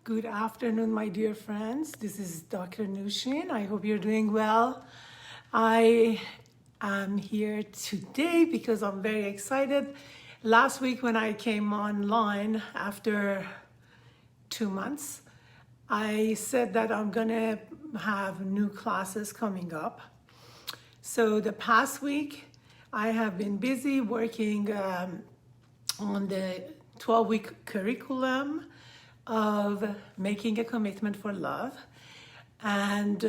Good afternoon, my dear friends. This is Dr. Nushin. I hope you're doing well. I am here today because I'm very excited. Last week when I came online after 2 months, I said that I'm gonna have new classes coming up. So the past week, I have been busy working on the 12-week curriculum of making a commitment for love, and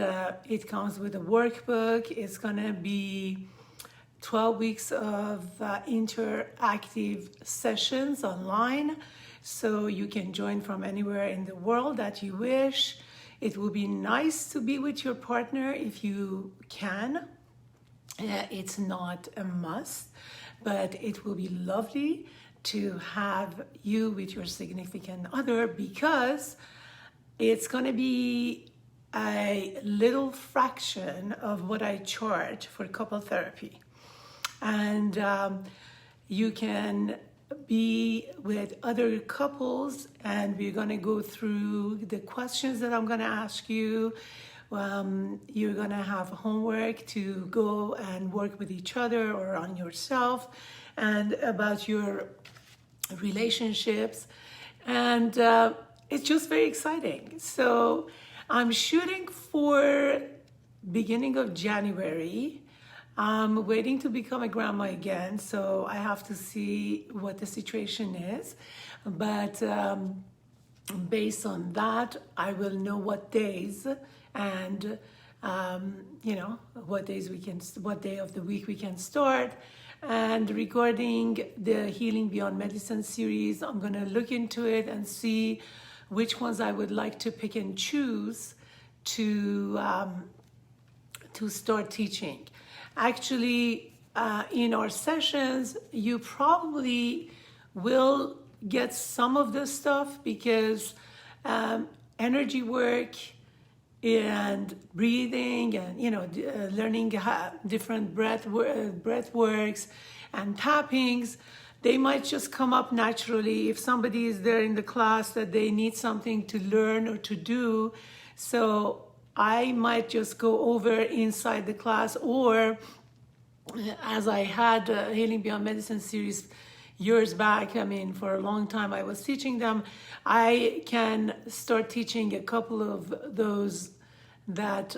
it comes with a workbook. It's gonna be 12 weeks of interactive sessions online, so you can join from anywhere in the world that you wish. It will be nice to be with your partner if you can. It's not a must, but it will be lovely to have you with your significant other, because it's going to be a little fraction of what I charge for couple therapy. And you can be with other couples, and we're going to go through the questions that I'm going to ask you. You're going to have homework to go and work with each other or on yourself and about your relationships, and it's just very exciting. So I'm shooting for beginning of January. I'm waiting to become a grandma again, so I have to see what the situation is, but based on that I will know what days and what day of the week we can start. And regarding the Healing Beyond Medicine series, I'm going to look into it and see which ones I would like to pick and choose to start teaching. Actually, in our sessions, you probably will get some of this stuff, because energy work and breathing and learning different breath works and tappings, they might just come up naturally if somebody is there in the class that they need something to learn or to do. So I might just go over inside the class, or as I had Healing Beyond Medicine series years back, for a long time I was teaching them, I can start teaching a couple of those that,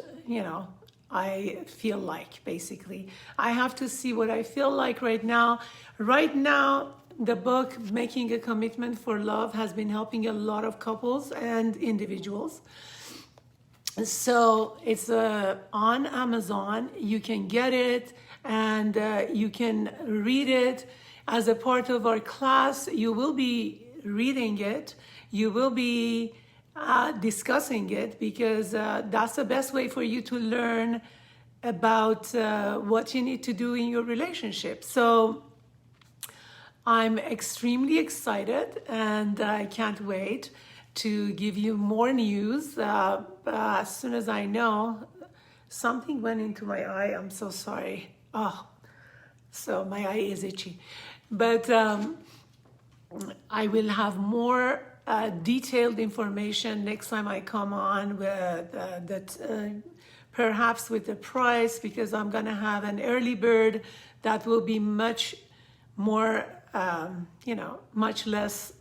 I feel like, basically. I have to see what I feel like right now. Right now, the book, Making a Commitment for Love, has been helping a lot of couples and individuals. So it's on Amazon. You can get it, and you can read it as a part of our class. You will be reading it. You will be discussing it, because that's the best way for you to learn about what you need to do in your relationship. So I'm extremely excited, and I can't wait to give you more news as soon as I know. Something went into my eye. I'm so sorry. So my eye is itchy. But I will have more detailed information next time I come on, with perhaps with the price, because I'm going to have an early bird that will be much more, much less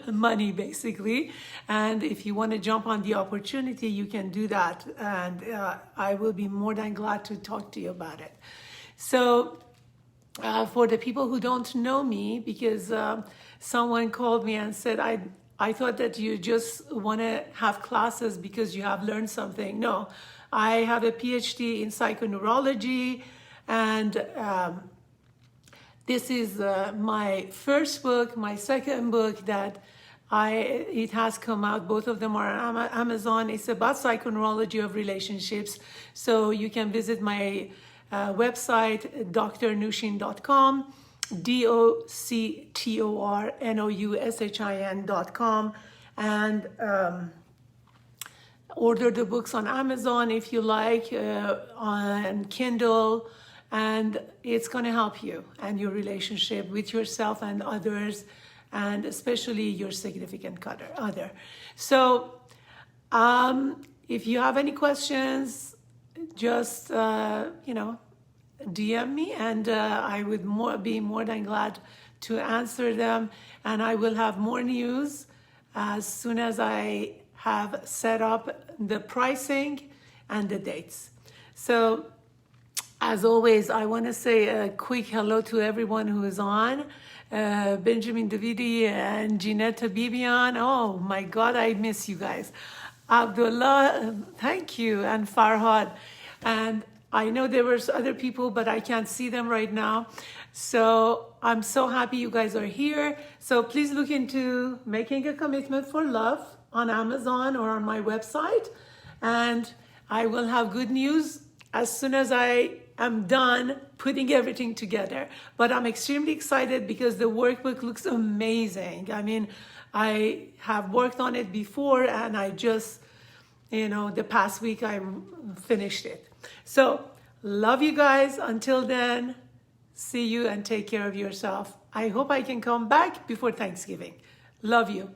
money, basically. And if you want to jump on the opportunity, you can do that. And I will be more than glad to talk to you about it. So for the people who don't know me, because someone called me and said, I thought that you just want to have classes because you have learned something. No, I have a PhD in psychoneurology, and this is my first book, my second book that it has come out. Both of them are on Amazon. It's about psychoneurology of relationships. So you can visit my website, drnushin.com, doctornushin.com, and order the books on Amazon if you like, on Kindle, and it's going to help you and your relationship with yourself and others and especially your significant other. So if you have any questions, just DM me, and I would be more than glad to answer them. And I will have more news as soon as I have set up the pricing and the dates. So as always, I want to say a quick hello to everyone who is on. Benjamin Davidi and Ginetta Bibian. Oh my God, I miss you guys. Abdullah, thank you, and Farhad. And I know there were other people, but I can't see them right now. So I'm so happy you guys are here. So please look into Making a Commitment for Love on Amazon or on my website. And I will have good news as soon as I am done putting everything together. But I'm extremely excited because the workbook looks amazing. I mean, I have worked on it before, and I just, the past week I finished it. So love you guys. Until then, see you and take care of yourself. I hope I can come back before Thanksgiving. Love you.